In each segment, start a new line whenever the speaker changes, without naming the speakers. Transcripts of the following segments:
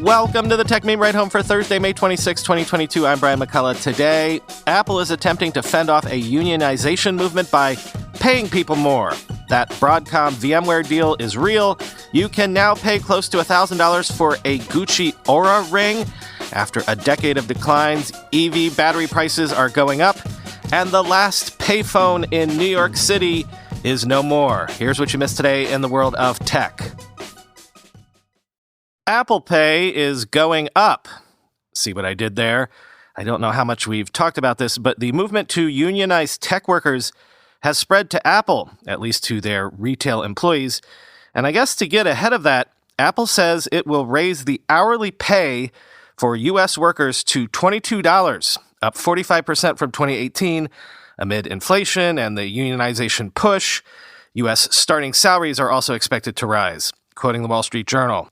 Welcome to the Techmeme Ride Home for Thursday, May 26, 2022. I'm Brian McCullough. Today, Apple is attempting to fend off a unionization movement by paying people more. That Broadcom VMware deal is real. You can now pay close to $1,000 for a Gucci Oura Ring. After a decade of declines, EV battery prices are going up. And the last payphone in New York City is no more. Here's what you missed today in the world of tech. Apple Pay is going up. See what I did there? I don't know how much we've talked about this, but the movement to unionize tech workers has spread to Apple, at least to their retail employees. And I guess to get ahead of that, Apple says it will raise the hourly pay for U.S. workers to $22, up 45% from 2018, amid inflation and the unionization push. U.S. starting salaries are also expected to rise, quoting the Wall Street Journal.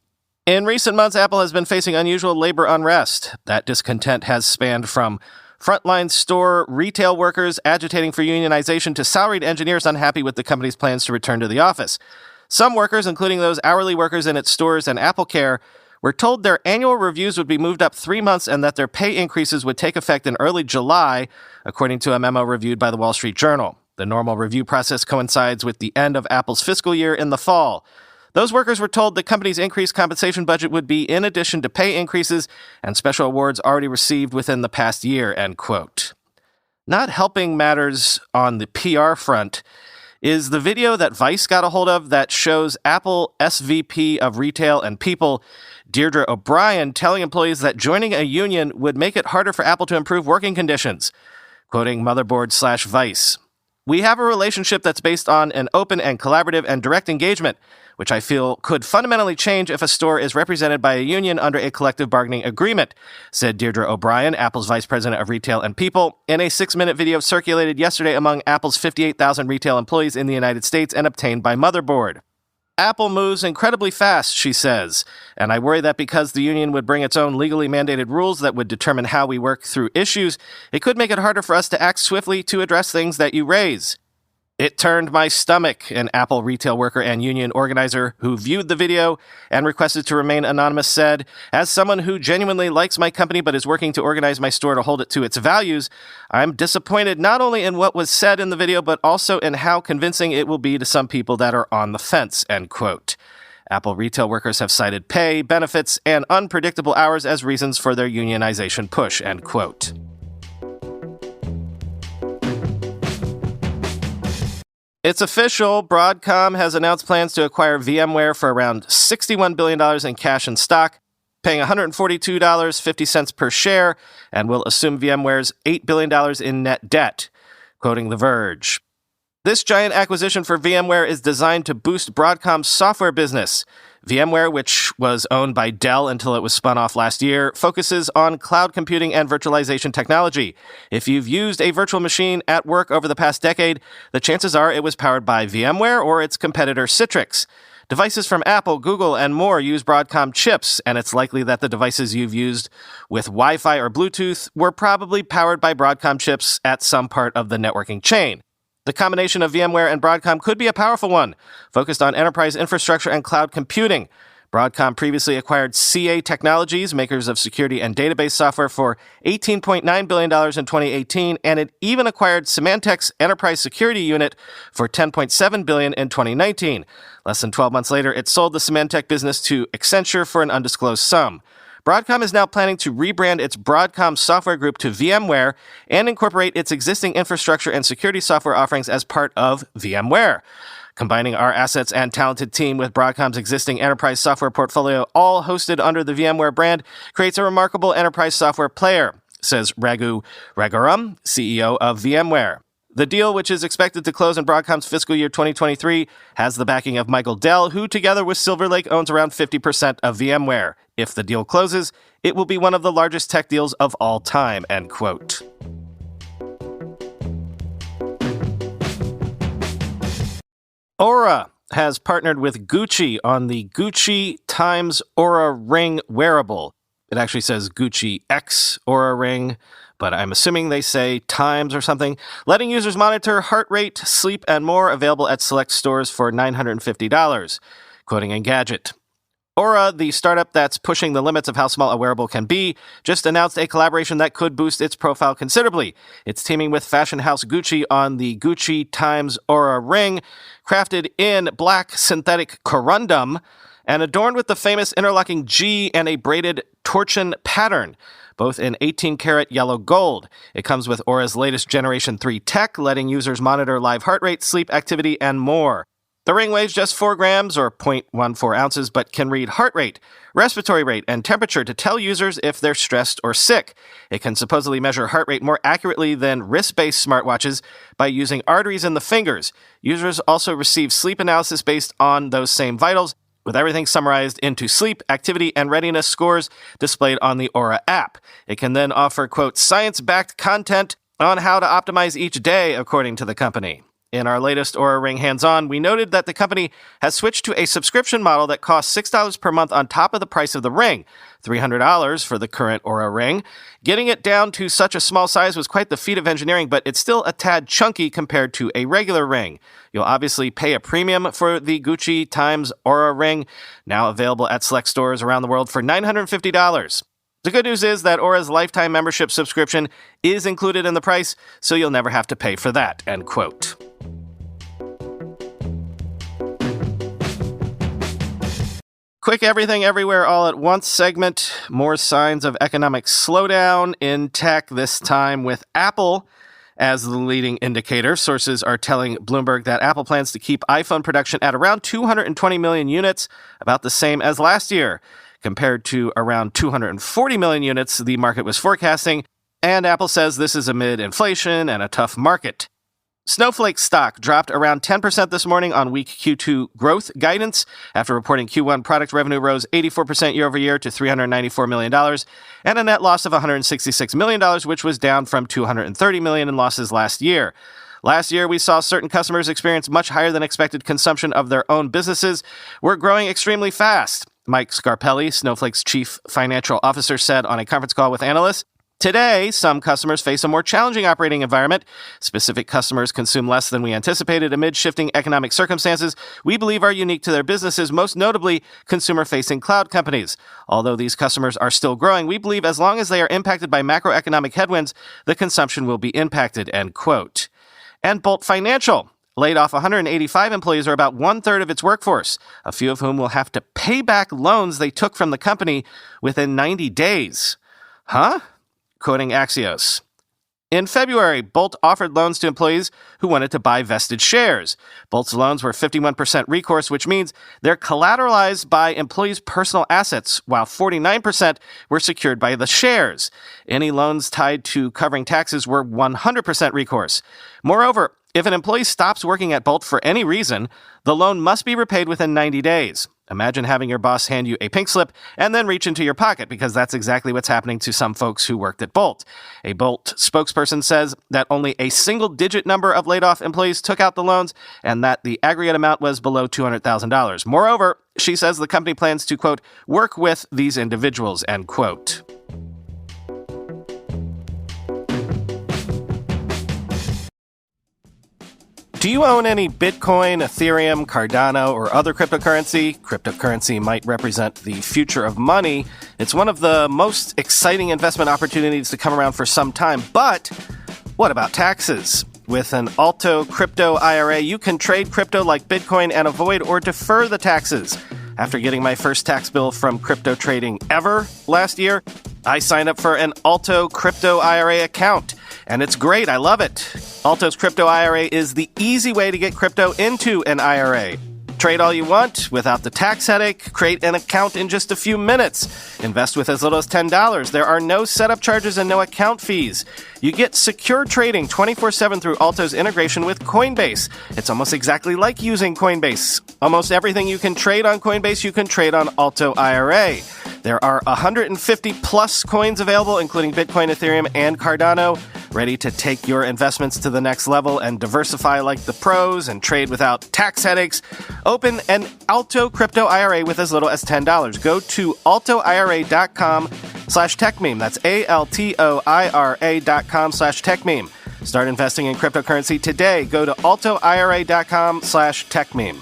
In recent months, Apple has been facing unusual labor unrest. That discontent has spanned from frontline store retail workers agitating for unionization to salaried engineers unhappy with the company's plans to return to the office. Some workers, including those hourly workers in its stores and AppleCare, were told their annual reviews would be moved up 3 months and that their pay increases would take effect in early July, according to a memo reviewed by the Wall Street Journal. The normal review process coincides with the end of Apple's fiscal year in the fall. Those workers were told the company's increased compensation budget would be in addition to pay increases and special awards already received within the past year, end quote. Not helping matters on the PR front is the video that Vice got a hold of that shows Apple SVP of Retail and People, Deirdre O'Brien, telling employees that joining a union would make it harder for Apple to improve working conditions, quoting Motherboard/Vice. We have a relationship that's based on an open and collaborative and direct engagement, which I feel could fundamentally change if a store is represented by a union under a collective bargaining agreement, said Deirdre O'Brien, Apple's vice president of retail and people, in a 6-minute video circulated yesterday among Apple's 58,000 retail employees in the United States and obtained by Motherboard. Apple moves incredibly fast, she says, and I worry that because the union would bring its own legally mandated rules that would determine how we work through issues, it could make it harder for us to act swiftly to address things that you raise. It turned my stomach, an Apple retail worker and union organizer who viewed the video and requested to remain anonymous said, as someone who genuinely likes my company but is working to organize my store to hold it to its values, I'm disappointed not only in what was said in the video, but also in how convincing it will be to some people that are on the fence, end quote. Apple retail workers have cited pay, benefits, and unpredictable hours as reasons for their unionization push, end quote. It's official. Broadcom has announced plans to acquire VMware for around $61 billion in cash and stock, paying $142.50 per share, and will assume VMware's $8 billion in net debt, quoting The Verge. This giant acquisition for VMware is designed to boost Broadcom's software business. VMware, which was owned by Dell until it was spun off last year, focuses on cloud computing and virtualization technology. If you've used a virtual machine at work over the past decade, the chances are it was powered by VMware or its competitor Citrix. Devices from Apple, Google, and more use Broadcom chips, and it's likely that the devices you've used with Wi-Fi or Bluetooth were probably powered by Broadcom chips at some part of the networking chain. The combination of VMware and Broadcom could be a powerful one, focused on enterprise infrastructure and cloud computing. Broadcom previously acquired CA Technologies, makers of security and database software, for $18.9 billion in 2018, and it even acquired Symantec's enterprise security unit for $10.7 billion in 2019. Less than 12 months later, it sold the Symantec business to Accenture for an undisclosed sum. Broadcom is now planning to rebrand its Broadcom software group to VMware and incorporate its existing infrastructure and security software offerings as part of VMware. Combining our assets and talented team with Broadcom's existing enterprise software portfolio, all hosted under the VMware brand, creates a remarkable enterprise software player, says Raghu Raghuram, CEO of VMware. The deal, which is expected to close in Broadcom's fiscal year 2023, has the backing of Michael Dell, who together with Silver Lake owns around 50% of VMware. If the deal closes, it will be one of the largest tech deals of all time, end quote. Oura has partnered with Gucci on the Gucci x Oura Ring wearable. It actually says Gucci X Oura Ring, but I'm assuming they say times or something, letting users monitor heart rate, sleep, and more, available at select stores for $950, quoting Engadget. Oura, the startup that's pushing the limits of how small a wearable can be, just announced a collaboration that could boost its profile considerably. It's teaming with fashion house Gucci on the Gucci x Oura Ring, crafted in black synthetic corundum and adorned with the famous interlocking G and a braided torsion pattern, both in 18-karat yellow gold. It comes with Oura's latest Generation 3 tech, letting users monitor live heart rate, sleep activity, and more. The ring weighs just 4 grams or 0.14 ounces, but can read heart rate, respiratory rate, and temperature to tell users if they're stressed or sick. It can supposedly measure heart rate more accurately than wrist-based smartwatches by using arteries in the fingers. Users also receive sleep analysis based on those same vitals, with everything summarized into sleep, activity, and readiness scores displayed on the Oura app. It can then offer, quote, science-backed content on how to optimize each day, according to the company. In our latest Oura Ring hands-on, we noted that the company has switched to a subscription model that costs $6 per month on top of the price of the ring, $300 for the current Oura Ring. Getting it down to such a small size was quite the feat of engineering, but it's still a tad chunky compared to a regular ring. You'll obviously pay a premium for the Gucci x Oura Ring, now available at select stores around the world for $950. The good news is that Oura's lifetime membership subscription is included in the price, so you'll never have to pay for that, end quote. Quick everything everywhere all at once segment. More signs of economic slowdown in tech, this time with Apple as the leading indicator. Sources are telling Bloomberg that Apple plans to keep iPhone production at around 220 million units, about the same as last year, compared to around 240 million units the market was forecasting. And Apple says this is amid inflation and a tough market. Snowflake stock dropped around 10% this morning on weak Q2 growth guidance after reporting Q1 product revenue rose 84% year over year to $394 million and a net loss of $166 million, which was down from $230 million in losses last year. Last year, we saw certain customers experience much higher than expected consumption of their own businesses. We're growing extremely fast, Mike Scarpelli, Snowflake's chief financial officer, said on a conference call with analysts. Today, some customers face a more challenging operating environment. Specific customers consume less than we anticipated amid shifting economic circumstances we believe are unique to their businesses, most notably consumer-facing cloud companies. Although these customers are still growing, we believe as long as they are impacted by macroeconomic headwinds, the consumption will be impacted, end quote. And Bolt Financial laid off 185 employees, or about one-third of its workforce, a few of whom will have to pay back loans they took from the company within 90 days. Huh? Quoting Axios. In February, Bolt offered loans to employees who wanted to buy vested shares. Bolt's loans were 51% recourse, which means they're collateralized by employees' personal assets, while 49% were secured by the shares. Any loans tied to covering taxes were 100% recourse. Moreover, if an employee stops working at Bolt for any reason, the loan must be repaid within 90 days. Imagine having your boss hand you a pink slip and then reach into your pocket, because that's exactly what's happening to some folks who worked at Bolt. A Bolt spokesperson says that only a single-digit number of laid-off employees took out the loans and that the aggregate amount was below $200,000. Moreover, she says the company plans to, quote, work with these individuals, end quote. Do you own any Bitcoin, Ethereum, Cardano, or other cryptocurrency? Cryptocurrency might represent the future of money. It's one of the most exciting investment opportunities to come around for some time. But what about taxes? With an Alto Crypto IRA, you can trade crypto like Bitcoin and avoid or defer the taxes. After getting my first tax bill from crypto trading ever last year, I signed up for an Alto Crypto IRA account. And it's great. I love it. Alto's Crypto IRA is the easy way to get crypto into an IRA. Trade all you want without the tax headache. Create an account in just a few minutes. Invest with as little as $10. There are no setup charges and no account fees. You get secure trading 24/7 through Alto's integration with Coinbase. It's almost exactly like using Coinbase. Almost everything you can trade on Coinbase, you can trade on Alto IRA. There are 150 plus coins available, including Bitcoin, Ethereum, and Cardano, ready to take your investments to the next level and diversify like the pros and trade without tax headaches. Open an Alto Crypto IRA with as little as $10. Go to altoira.com/techmeme. That's ALTOIRA.com/techmeme. Start investing in cryptocurrency today. Go to altoira.com/techmeme.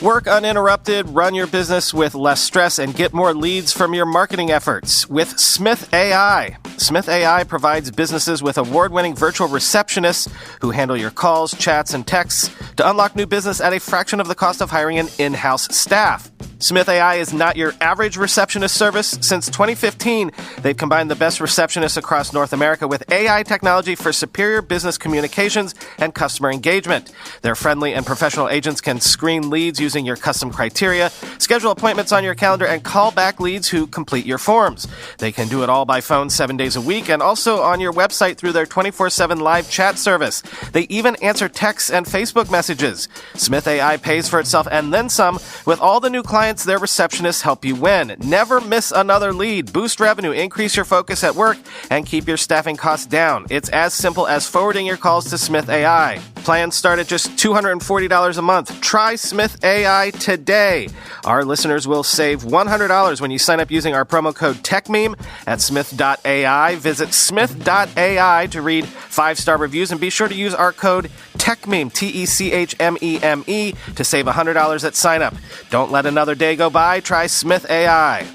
Work uninterrupted, run your business with less stress, and get more leads from your marketing efforts with Smith AI. Smith AI provides businesses with award-winning virtual receptionists who handle your calls, chats, and texts to unlock new business at a fraction of the cost of hiring an in-house staff. Smith AI is not your average receptionist service. Since 2015, they've combined the best receptionists across North America with AI technology for superior business communications and customer engagement. Their friendly and professional agents can screen leads using your custom criteria, schedule appointments on your calendar, and call back leads who complete your forms. They can do it all by phone 7 days a week and also on your website through their 24/7 live chat service. They even answer texts and Facebook messages. Smith AI pays for itself and then some with all the new clients their receptionists help you win. Never miss another lead. Boost revenue, increase your focus at work, and keep your staffing costs down. It's as simple as forwarding your calls to Smith AI. Plans start at just $240 a month. Try Smith AI today. Our listeners will save $100 when you sign up using our promo code Techmeme at smith.ai. Visit smith.ai to read 5-star reviews, and be sure to use our code Techmeme, Techmeme, to save $100 at sign up. Don't let another day go by. Try Smith AI.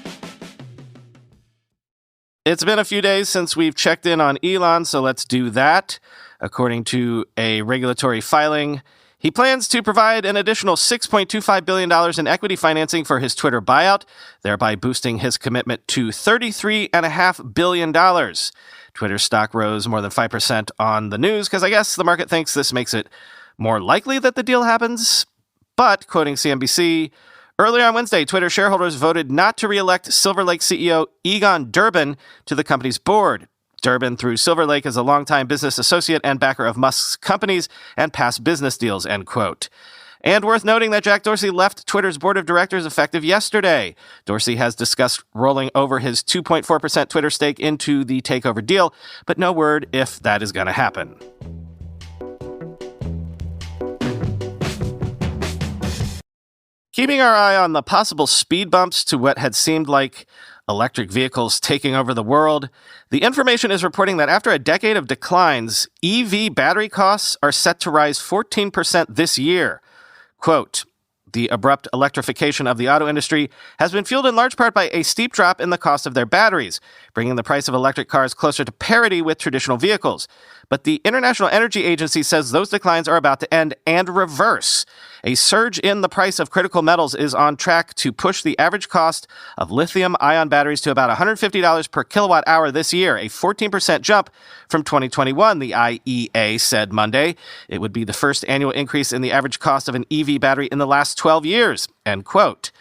It's been a few days since we've checked in on Elon, so let's do that. According to a regulatory filing, he plans to provide an additional $6.25 billion in equity financing for his Twitter buyout, thereby boosting his commitment to $33.5 billion. Twitter stock rose more than 5% on the news because I guess the market thinks this makes it more likely that the deal happens. But, quoting CNBC, earlier on Wednesday, Twitter shareholders voted not to re-elect Silver Lake CEO Egon Durbin to the company's board. Durbin, through Silver Lake, is a longtime business associate and backer of Musk's companies and past business deals, end quote. And worth noting that Jack Dorsey left Twitter's board of directors effective yesterday. Dorsey has discussed rolling over his 2.4% Twitter stake into the takeover deal, but no word if that is going to happen. Keeping our eye on the possible speed bumps to what had seemed like electric vehicles taking over the world, the information is reporting that after a decade of declines, EV battery costs are set to rise 14% this year. Quote, the abrupt electrification of the auto industry has been fueled in large part by a steep drop in the cost of their batteries, bringing the price of electric cars closer to parity with traditional vehicles. But the International Energy Agency says those declines are about to end and reverse. A surge in the price of critical metals is on track to push the average cost of lithium-ion batteries to about $150 per kilowatt hour this year, a 14% jump from 2021, the IEA said Monday. It would be the first annual increase in the average cost of an EV battery in the last 12 years, end quote.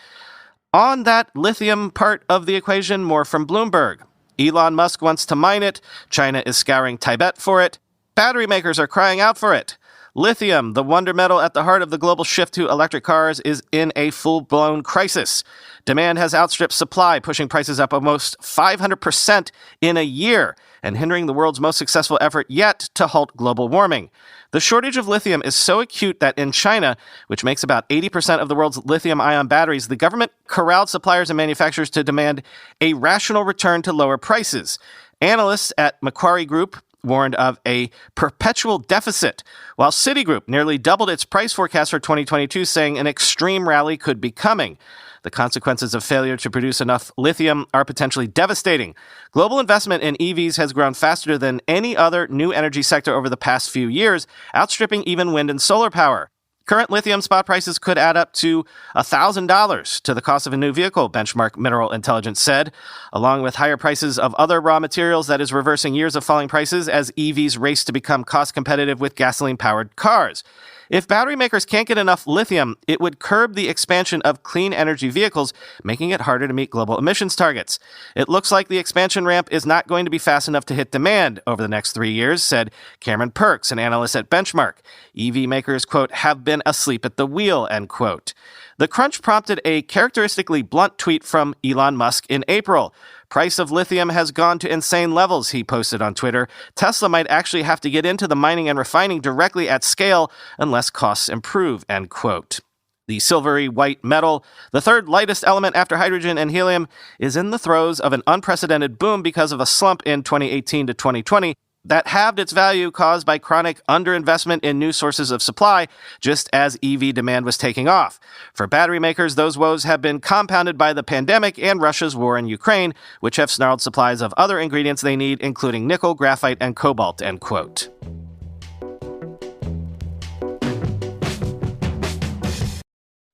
On that lithium part of the equation, more from Bloomberg. Elon Musk wants to mine it. China is scouring Tibet for it. Battery makers are crying out for it. Lithium, the wonder metal at the heart of the global shift to electric cars, is in a full-blown crisis. Demand has outstripped supply, pushing prices up almost 500% in a year and hindering the world's most successful effort yet to halt global warming. The shortage of lithium is so acute that in China, which makes about 80% of the world's lithium-ion batteries, the government corralled suppliers and manufacturers to demand a rational return to lower prices. Analysts at Macquarie Group warned of a perpetual deficit, while Citigroup nearly doubled its price forecast for 2022, saying an extreme rally could be coming. The consequences of failure to produce enough lithium are potentially devastating. Global investment in EVs has grown faster than any other new energy sector over the past few years, outstripping even wind and solar power. Current lithium spot prices could add up to $1,000 to the cost of a new vehicle, Benchmark Mineral Intelligence said. Along with higher prices of other raw materials, that is reversing years of falling prices as EVs race to become cost competitive with gasoline-powered cars. If battery makers can't get enough lithium, it would curb the expansion of clean energy vehicles, making it harder to meet global emissions targets. It looks like the expansion ramp is not going to be fast enough to hit demand over the next 3 years, said Cameron Perks, an analyst at Benchmark. EV makers, quote, have been asleep at the wheel, end quote. The crunch prompted a characteristically blunt tweet from Elon Musk in April. Price of lithium has gone to insane levels, he posted on Twitter. Tesla might actually have to get into the mining and refining directly at scale unless costs improve, end quote. The silvery white metal, the third lightest element after hydrogen and helium, is in the throes of an unprecedented boom because of a slump in 2018 to 2020 that halved its value caused by chronic underinvestment in new sources of supply, just as EV demand was taking off. For battery makers, those woes have been compounded by the pandemic and Russia's war in Ukraine, which have snarled supplies of other ingredients they need, including nickel, graphite, and cobalt, end quote.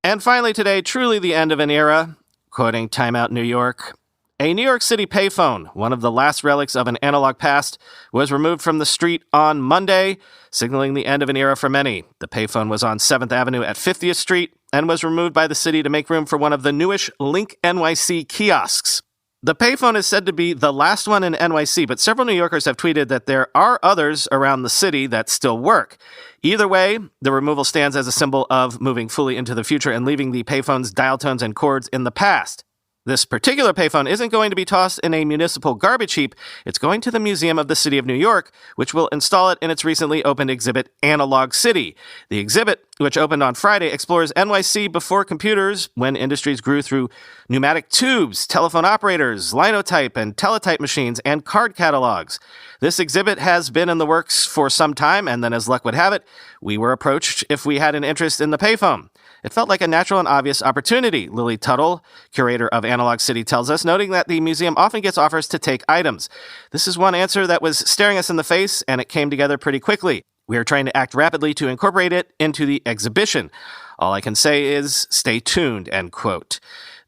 And finally today, truly the end of an era, quoting Time Out New York. A New York City payphone, one of the last relics of an analog past, was removed from the street on Monday, signaling the end of an era for many. The payphone was on 7th Avenue at 50th Street and was removed by the city to make room for one of the newish Link NYC kiosks. The payphone is said to be the last one in NYC, but several New Yorkers have tweeted that there are others around the city that still work. Either way, the removal stands as a symbol of moving fully into the future and leaving the payphone's dial tones and cords in the past. This particular payphone isn't going to be tossed in a municipal garbage heap. It's going to the Museum of the City of New York, which will install it in its recently opened exhibit, Analog City. The exhibit, which opened on Friday, explores NYC before computers, when industries grew through pneumatic tubes, telephone operators, linotype and teletype machines, and card catalogs. This exhibit has been in the works for some time, and then as luck would have it, we were approached if we had an interest in the payphone. It felt like a natural and obvious opportunity, Lily Tuttle, curator of Analog City, tells us, noting that the museum often gets offers to take items. This is one answer that was staring us in the face, and it came together pretty quickly. We are trying to act rapidly to incorporate it into the exhibition. All I can say is stay tuned, end quote.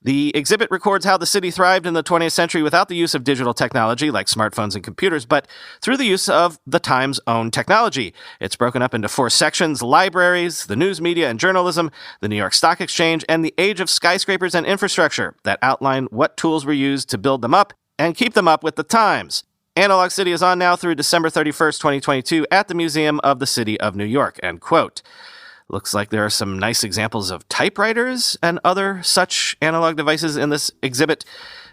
The exhibit records how the city thrived in the 20th century without the use of digital technology like smartphones and computers, but through the use of the time's own technology. It's broken up into 4 sections: libraries, the news media and journalism, the New York Stock Exchange, and the age of skyscrapers and infrastructure that outline what tools were used to build them up and keep them up with the times. Analog City is on now through December 31st, 2022 at the Museum of the City of New York, end quote. Looks like there are some nice examples of typewriters and other such analog devices in this exhibit.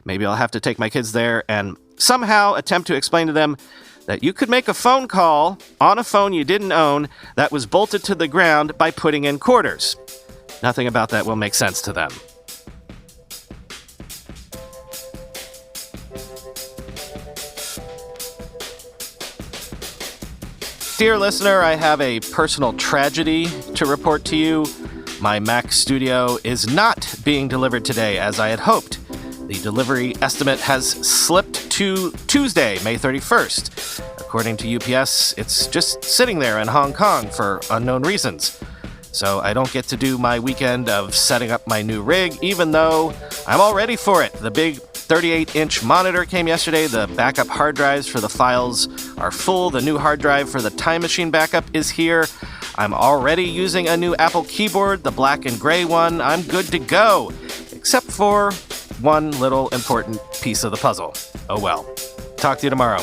Maybe I'll have to take my kids there and somehow attempt to explain to them that you could make a phone call on a phone you didn't own that was bolted to the ground by putting in quarters. Nothing about that will make sense to them. Dear listener, I have a personal tragedy to report to you. My Mac Studio is not being delivered today as I had hoped. The delivery estimate has slipped to Tuesday, May 31st. According to UPS, it's just sitting there in Hong Kong for unknown reasons. So I don't get to do my weekend of setting up my new rig, even though I'm all ready for it. The big 38-inch monitor came yesterday. The backup hard drives for the files are full. The new hard drive for the Time Machine backup is here. I'm already using a new Apple keyboard, the black and gray one. I'm good to go, except for one little important piece of the puzzle. Oh well. Talk to you tomorrow.